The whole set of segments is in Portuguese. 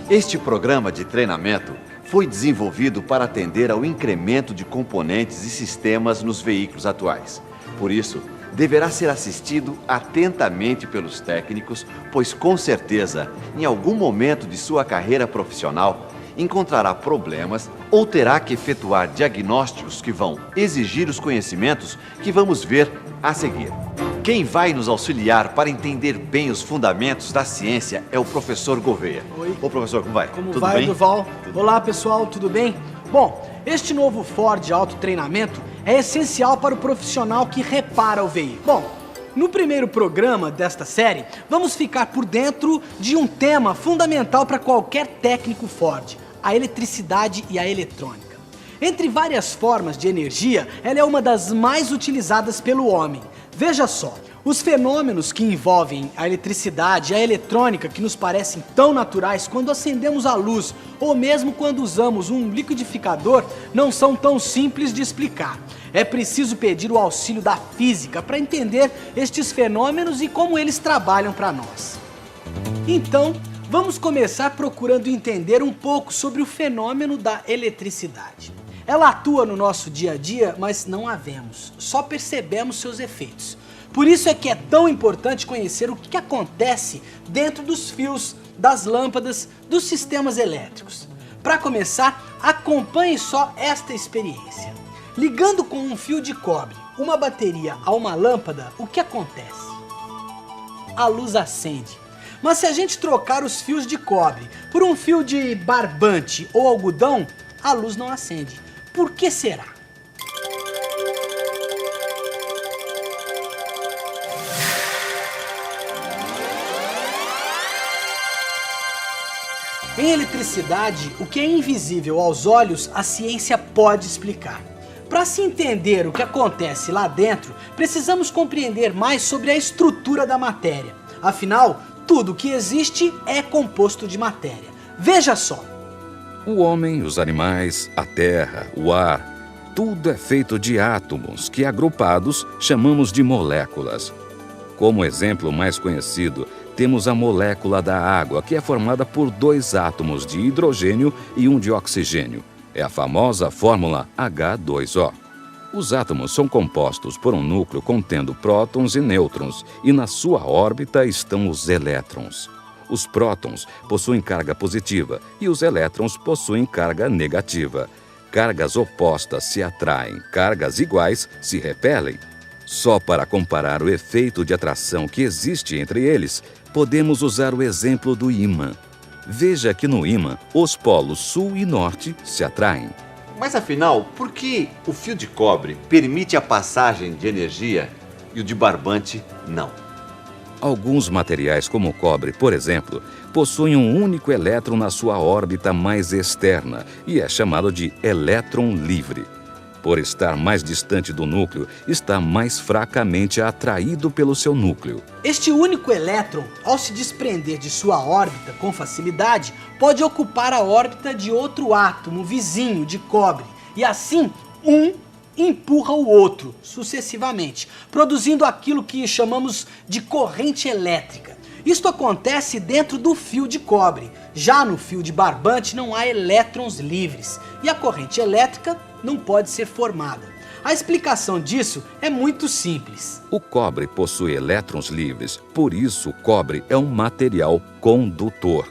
Este programa de treinamento foi desenvolvido para atender ao incremento de componentes e sistemas nos veículos atuais. Por isso, deverá ser assistido atentamente pelos técnicos, pois com certeza, em algum momento de sua carreira profissional, encontrará problemas ou terá que efetuar diagnósticos que vão exigir os conhecimentos que vamos ver a seguir. Quem vai nos auxiliar para entender bem os fundamentos da ciência é o professor Gouveia. Oi. Ô professor, como vai? Tudo bem, Durval? Olá pessoal, tudo bem? Bom, este novo Ford Autotreinamento é essencial para o profissional que repara o veículo. Bom, no primeiro programa desta série, vamos ficar por dentro de um tema fundamental para qualquer técnico Ford: a eletricidade e a eletrônica. Entre várias formas de energia, ela é uma das mais utilizadas pelo homem. Veja só, os fenômenos que envolvem a eletricidade e a eletrônica, que nos parecem tão naturais quando acendemos a luz ou mesmo quando usamos um liquidificador, não são tão simples de explicar. É preciso pedir o auxílio da física para entender estes fenômenos e como eles trabalham para nós. Então, vamos começar procurando entender um pouco sobre o fenômeno da eletricidade. Ela atua no nosso dia a dia, mas não a vemos, só percebemos seus efeitos. Por isso é que é tão importante conhecer o que acontece dentro dos fios, das lâmpadas, dos sistemas elétricos. Para começar, acompanhe só esta experiência. Ligando com um fio de cobre uma bateria a uma lâmpada, o que acontece? A luz acende. Mas se a gente trocar os fios de cobre por um fio de barbante ou algodão, a luz não acende. Por que será? Em eletricidade, o que é invisível aos olhos, a ciência pode explicar. Para se entender o que acontece lá dentro, precisamos compreender mais sobre a estrutura da matéria. Afinal, tudo que existe é composto de matéria. Veja só. O homem, os animais, a terra, o ar, tudo é feito de átomos que, agrupados, chamamos de moléculas. Como exemplo mais conhecido, temos a molécula da água, que é formada por 2 átomos de hidrogênio e um de oxigênio. É a famosa fórmula H2O. Os átomos são compostos por um núcleo contendo prótons e nêutrons, e na sua órbita estão os elétrons. Os prótons possuem carga positiva e os elétrons possuem carga negativa. Cargas opostas se atraem, cargas iguais se repelem. Só para comparar o efeito de atração que existe entre eles, podemos usar o exemplo do ímã. Veja que no ímã, os polos sul e norte se atraem. Mas afinal, por que o fio de cobre permite a passagem de energia e o de barbante não? Alguns materiais, como o cobre, por exemplo, possuem um único elétron na sua órbita mais externa e é chamado de elétron livre. Por estar mais distante do núcleo, está mais fracamente atraído pelo seu núcleo. Este único elétron, ao se desprender de sua órbita com facilidade, pode ocupar a órbita de outro átomo vizinho de cobre e assim um empurra o outro sucessivamente, produzindo aquilo que chamamos de corrente elétrica. Isto acontece dentro do fio de cobre. Já no fio de barbante não há elétrons livres e a corrente elétrica não pode ser formada. A explicação disso é muito simples. O cobre possui elétrons livres, por isso o cobre é um material condutor.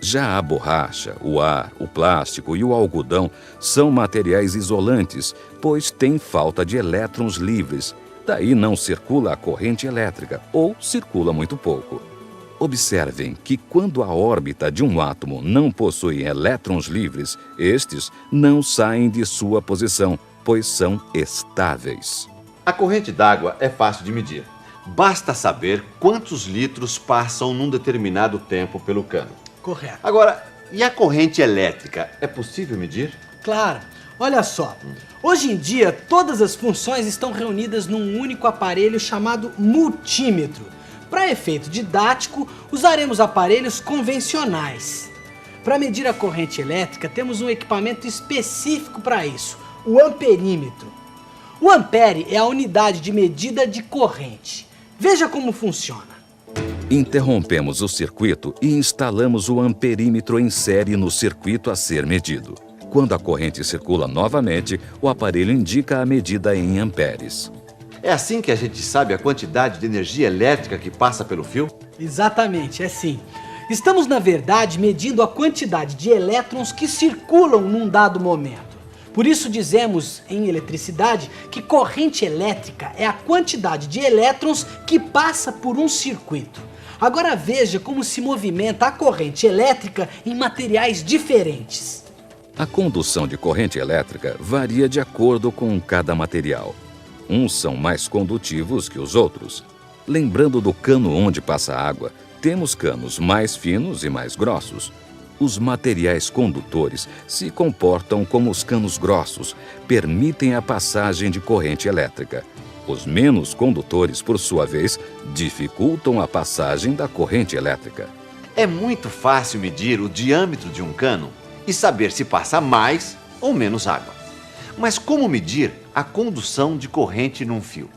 Já a borracha, o ar, o plástico e o algodão são materiais isolantes, pois têm falta de elétrons livres. Daí não circula a corrente elétrica, ou circula muito pouco. Observem que quando a órbita de um átomo não possui elétrons livres, estes não saem de sua posição, pois são estáveis. A corrente d'água é fácil de medir. Basta saber quantos litros passam num determinado tempo pelo cano. Correto. Agora, e a corrente elétrica? É possível medir? Claro. Olha só. Hoje em dia, todas as funções estão reunidas num único aparelho chamado multímetro. Para efeito didático, usaremos aparelhos convencionais. Para medir a corrente elétrica, temos um equipamento específico para isso, o amperímetro. O ampere é a unidade de medida de corrente. Veja como funciona. Interrompemos o circuito e instalamos o amperímetro em série no circuito a ser medido. Quando a corrente circula novamente, o aparelho indica a medida em amperes. É assim que a gente sabe a quantidade de energia elétrica que passa pelo fio? Exatamente, é sim. Estamos, na verdade, medindo a quantidade de elétrons que circulam num dado momento. Por isso dizemos, em eletricidade, que corrente elétrica é a quantidade de elétrons que passa por um circuito. Agora veja como se movimenta a corrente elétrica em materiais diferentes. A condução de corrente elétrica varia de acordo com cada material. Uns são mais condutivos que os outros. Lembrando do cano onde passa a água, temos canos mais finos e mais grossos. Os materiais condutores se comportam como os canos grossos, permitem a passagem de corrente elétrica. Os menos condutores, por sua vez, dificultam a passagem da corrente elétrica. É muito fácil medir o diâmetro de um cano e saber se passa mais ou menos água. Mas como medir a condução de corrente num fio?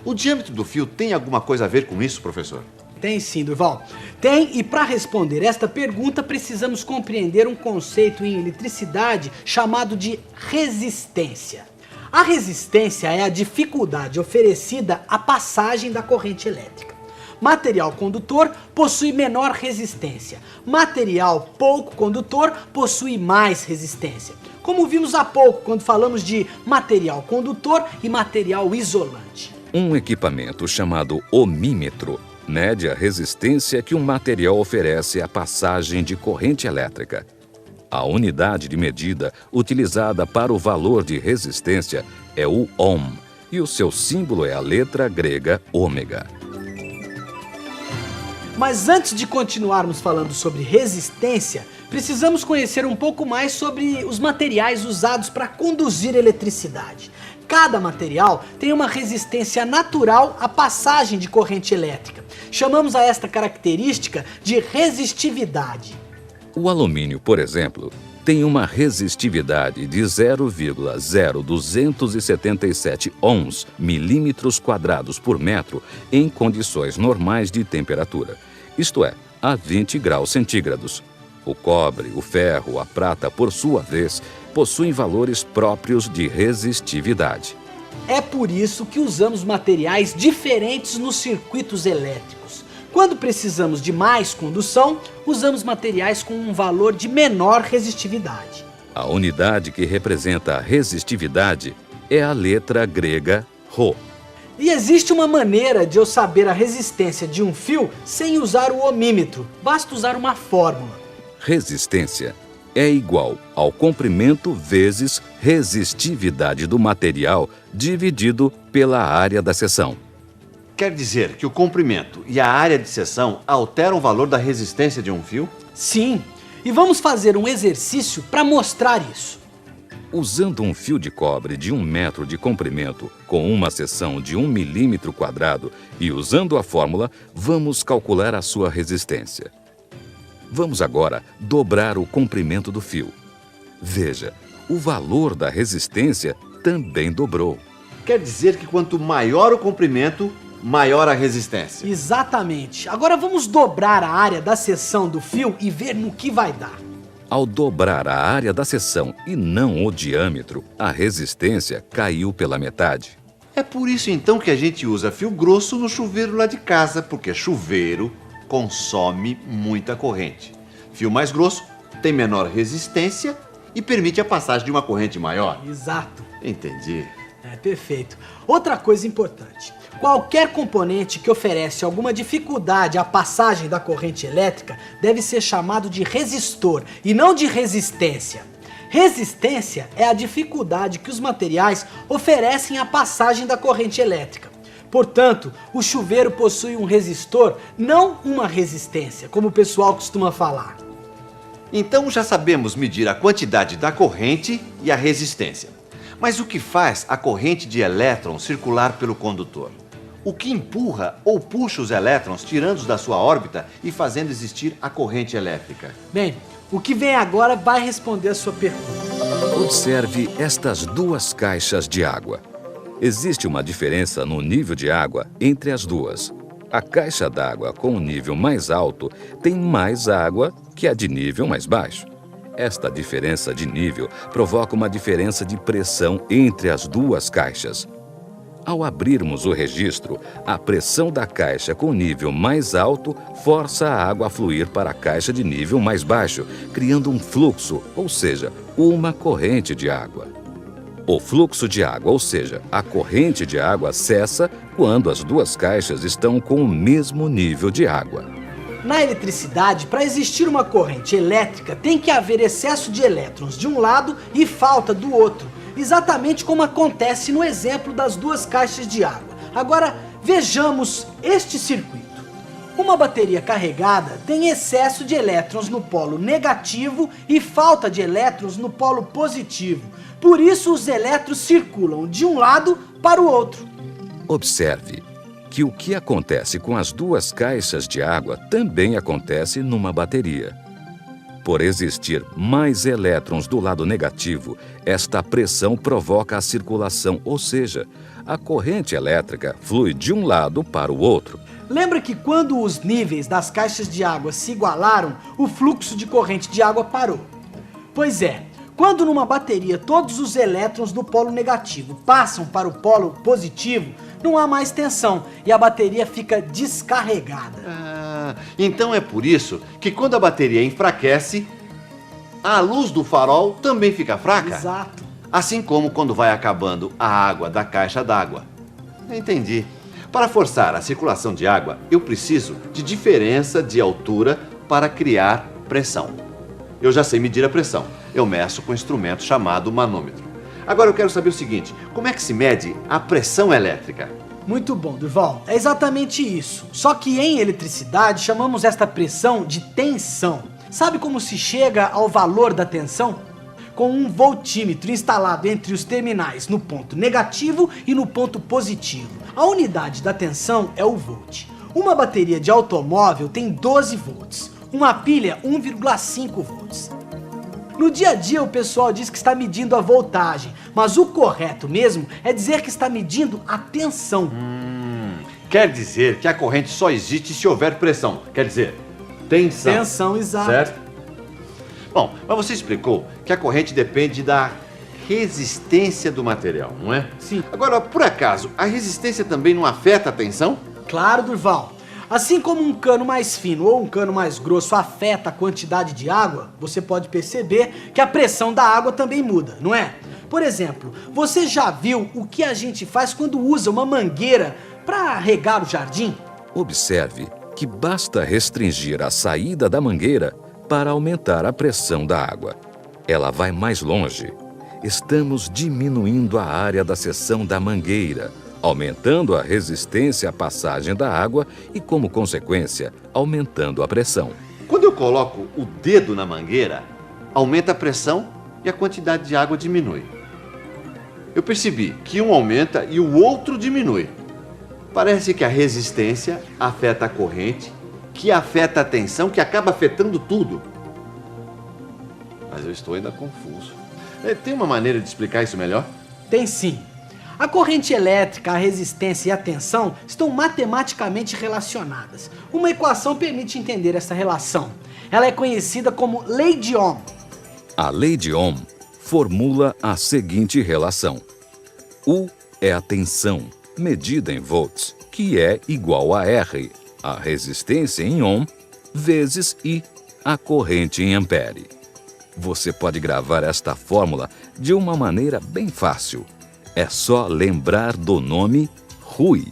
O diâmetro do fio tem alguma coisa a ver com isso, professor? Tem sim, Durval. Tem, e para responder esta pergunta precisamos compreender um conceito em eletricidade chamado de resistência. A resistência é a dificuldade oferecida à passagem da corrente elétrica. Material condutor possui menor resistência. Material pouco condutor possui mais resistência. Como vimos há pouco quando falamos de material condutor e material isolante. Um equipamento chamado ohmímetro mede a resistência que um material oferece à passagem de corrente elétrica. A unidade de medida utilizada para o valor de resistência é o ohm, e o seu símbolo é a letra grega ômega. Mas antes de continuarmos falando sobre resistência, precisamos conhecer um pouco mais sobre os materiais usados para conduzir eletricidade. Cada material tem uma resistência natural à passagem de corrente elétrica. Chamamos a esta característica de resistividade. O alumínio, por exemplo, tem uma resistividade de 0,0277 ohms, milímetros quadrados por metro, em condições normais de temperatura, isto é, a 20 graus centígrados. O cobre, o ferro, a prata, por sua vez, possuem valores próprios de resistividade. É por isso que usamos materiais diferentes nos circuitos elétricos. Quando precisamos de mais condução, usamos materiais com um valor de menor resistividade. A unidade que representa a resistividade é a letra grega Rho. E existe uma maneira de eu saber a resistência de um fio sem usar o ohmímetro. Basta usar uma fórmula. Resistência é igual ao comprimento vezes resistividade do material dividido pela área da seção. Quer dizer que o comprimento e a área de seção alteram o valor da resistência de um fio? Sim, e vamos fazer um exercício para mostrar isso. Usando um fio de cobre de 1 metro de comprimento com uma seção de 1 milímetro quadrado e usando a fórmula, vamos calcular a sua resistência. Vamos agora dobrar o comprimento do fio. Veja, o valor da resistência também dobrou. Quer dizer que quanto maior o comprimento, maior a resistência. Exatamente. Agora vamos dobrar a área da seção do fio e ver no que vai dar. Ao dobrar a área da seção e não o diâmetro, a resistência caiu pela metade. É por isso então que a gente usa fio grosso no chuveiro lá de casa, porque chuveiro consome muita corrente. Fio mais grosso tem menor resistência e permite a passagem de uma corrente maior. Exato. Entendi. É, perfeito. Outra coisa importante. Qualquer componente que oferece alguma dificuldade à passagem da corrente elétrica deve ser chamado de resistor e não de resistência. Resistência é a dificuldade que os materiais oferecem à passagem da corrente elétrica. Portanto, o chuveiro possui um resistor, não uma resistência, como o pessoal costuma falar. Então já sabemos medir a quantidade da corrente e a resistência. Mas o que faz a corrente de elétrons circular pelo condutor? O que empurra ou puxa os elétrons, tirando-os da sua órbita e fazendo existir a corrente elétrica? Bem, o que vem agora vai responder a sua pergunta. Observe estas duas caixas de água. Existe uma diferença no nível de água entre as duas. A caixa d'água com o nível mais alto tem mais água que a de nível mais baixo. Esta diferença de nível provoca uma diferença de pressão entre as duas caixas. Ao abrirmos o registro, a pressão da caixa com nível mais alto força a água a fluir para a caixa de nível mais baixo, criando um fluxo, ou seja, uma corrente de água. O fluxo de água, ou seja, a corrente de água, cessa quando as duas caixas estão com o mesmo nível de água. Na eletricidade, para existir uma corrente elétrica, tem que haver excesso de elétrons de um lado e falta do outro, exatamente como acontece no exemplo das duas caixas de água. Agora, vejamos este circuito. Uma bateria carregada tem excesso de elétrons no polo negativo e falta de elétrons no polo positivo. Por isso, os elétrons circulam de um lado para o outro. Observe que o que acontece com as duas caixas de água também acontece numa bateria. Por existir mais elétrons do lado negativo, esta pressão provoca a circulação, ou seja, a corrente elétrica flui de um lado para o outro. Lembra que quando os níveis das caixas de água se igualaram, o fluxo de corrente de água parou? Pois é, quando numa bateria todos os elétrons do polo negativo passam para o polo positivo, não há mais tensão e a bateria fica descarregada. Então é por isso que quando a bateria enfraquece, a luz do farol também fica fraca? Exato. Assim como quando vai acabando a água da caixa d'água. Entendi. Para forçar a circulação de água, eu preciso de diferença de altura para criar pressão. Eu já sei medir a pressão. Eu meço com um instrumento chamado manômetro. Agora eu quero saber o seguinte: como é que se mede a pressão elétrica? Muito bom, Durval. É exatamente isso. Só que em eletricidade chamamos esta pressão de tensão. Sabe como se chega ao valor da tensão? Com um voltímetro instalado entre os terminais no ponto negativo e no ponto positivo. A unidade da tensão é o volt. Uma bateria de automóvel tem 12 volts. Uma pilha, 1,5 volts. No dia a dia o pessoal diz que está medindo a voltagem, mas o correto mesmo é dizer que está medindo a tensão. Quer dizer que a corrente só existe se houver pressão. Quer dizer, tensão. Tensão, exato. Certo? Bom, mas você explicou que a corrente depende da resistência do material, não é? Sim. Agora, por acaso, a resistência também não afeta a tensão? Claro, Durval. Assim como um cano mais fino ou um cano mais grosso afeta a quantidade de água, você pode perceber que a pressão da água também muda, não é? Por exemplo, você já viu o que a gente faz quando usa uma mangueira para regar o jardim? Observe que basta restringir a saída da mangueira para aumentar a pressão da água. Ela vai mais longe. Estamos diminuindo a área da seção da mangueira, aumentando a resistência à passagem da água e, como consequência, aumentando a pressão. Quando eu coloco o dedo na mangueira, aumenta a pressão e a quantidade de água diminui. Eu percebi que um aumenta e o outro diminui. Parece que a resistência afeta a corrente, que afeta a tensão, que acaba afetando tudo. Mas eu estou ainda confuso. Tem uma maneira de explicar isso melhor? Tem sim. A corrente elétrica, a resistência e a tensão estão matematicamente relacionadas. Uma equação permite entender essa relação. Ela é conhecida como Lei de Ohm. A Lei de Ohm formula a seguinte relação. U é a tensão, medida em volts, que é igual a R, a resistência em ohm, vezes I, a corrente em ampere. Você pode gravar esta fórmula de uma maneira bem fácil. É só lembrar do nome Rui.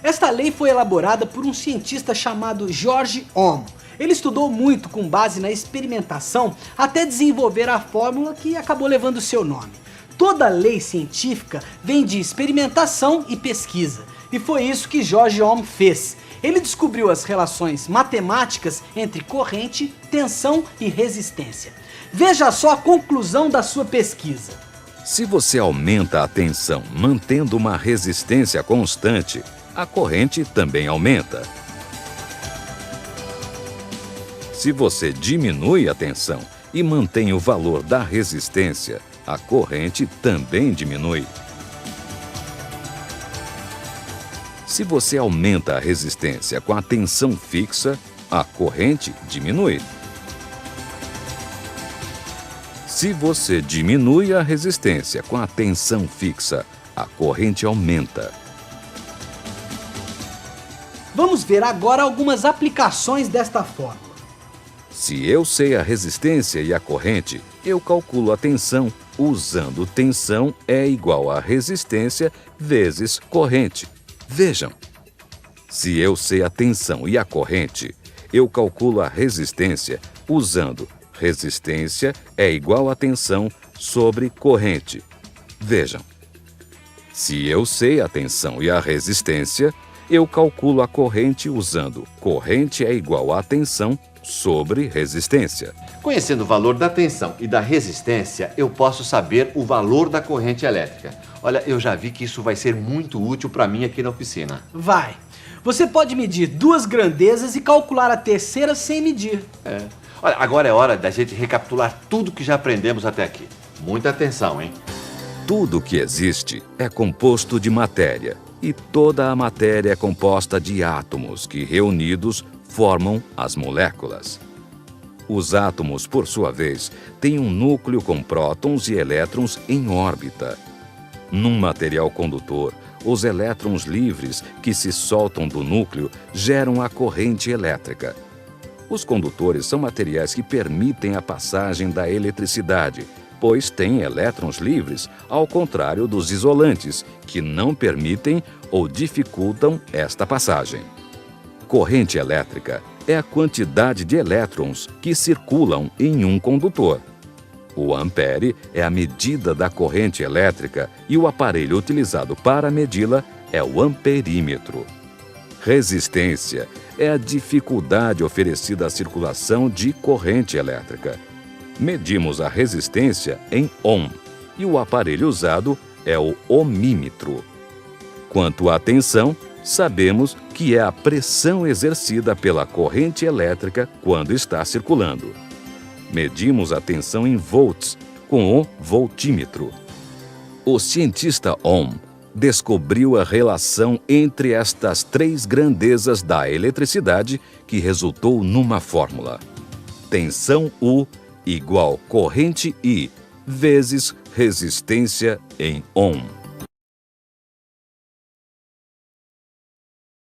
Esta lei foi elaborada por um cientista chamado George Ohm. Ele estudou muito com base na experimentação até desenvolver a fórmula que acabou levando seu nome. Toda lei científica vem de experimentação e pesquisa. E foi isso que George Ohm fez. Ele descobriu as relações matemáticas entre corrente, tensão e resistência. Veja só a conclusão da sua pesquisa. Se você aumenta a tensão mantendo uma resistência constante, a corrente também aumenta. Se você diminui a tensão e mantém o valor da resistência, a corrente também diminui. Se você aumenta a resistência com a tensão fixa, a corrente diminui. Se você diminui a resistência com a tensão fixa, a corrente aumenta. Vamos ver agora algumas aplicações desta fórmula. Se eu sei a resistência e a corrente, eu calculo a tensão, usando tensão é igual a resistência vezes corrente. Vejam, se eu sei a tensão e a corrente, eu calculo a resistência usando resistência é igual a tensão sobre corrente. Vejam, se eu sei a tensão e a resistência, eu calculo a corrente usando corrente é igual a tensão sobre resistência. Conhecendo o valor da tensão e da resistência, eu posso saber o valor da corrente elétrica. Olha, eu já vi que isso vai ser muito útil para mim aqui na oficina. Vai. Você pode medir duas grandezas e calcular a terceira sem medir. Olha, agora é hora da gente recapitular tudo que já aprendemos até aqui. Muita atenção, hein? Tudo que existe é composto de matéria, e toda a matéria é composta de átomos que, reunidos, formam as moléculas. Os átomos, por sua vez, têm um núcleo com prótons e elétrons em órbita. Num material condutor, os elétrons livres que se soltam do núcleo geram a corrente elétrica. Os condutores são materiais que permitem a passagem da eletricidade, pois têm elétrons livres, ao contrário dos isolantes, que não permitem ou dificultam esta passagem. Corrente elétrica é a quantidade de elétrons que circulam em um condutor. O ampere é a medida da corrente elétrica e o aparelho utilizado para medi-la é o amperímetro. Resistência é a dificuldade oferecida à circulação de corrente elétrica. Medimos a resistência em ohm e o aparelho usado é o ohmímetro. Quanto à tensão, sabemos que é a pressão exercida pela corrente elétrica quando está circulando. Medimos a tensão em volts com o voltímetro. O cientista Ohm descobriu a relação entre estas três grandezas da eletricidade que resultou numa fórmula. Tensão U igual corrente I vezes resistência em ohm.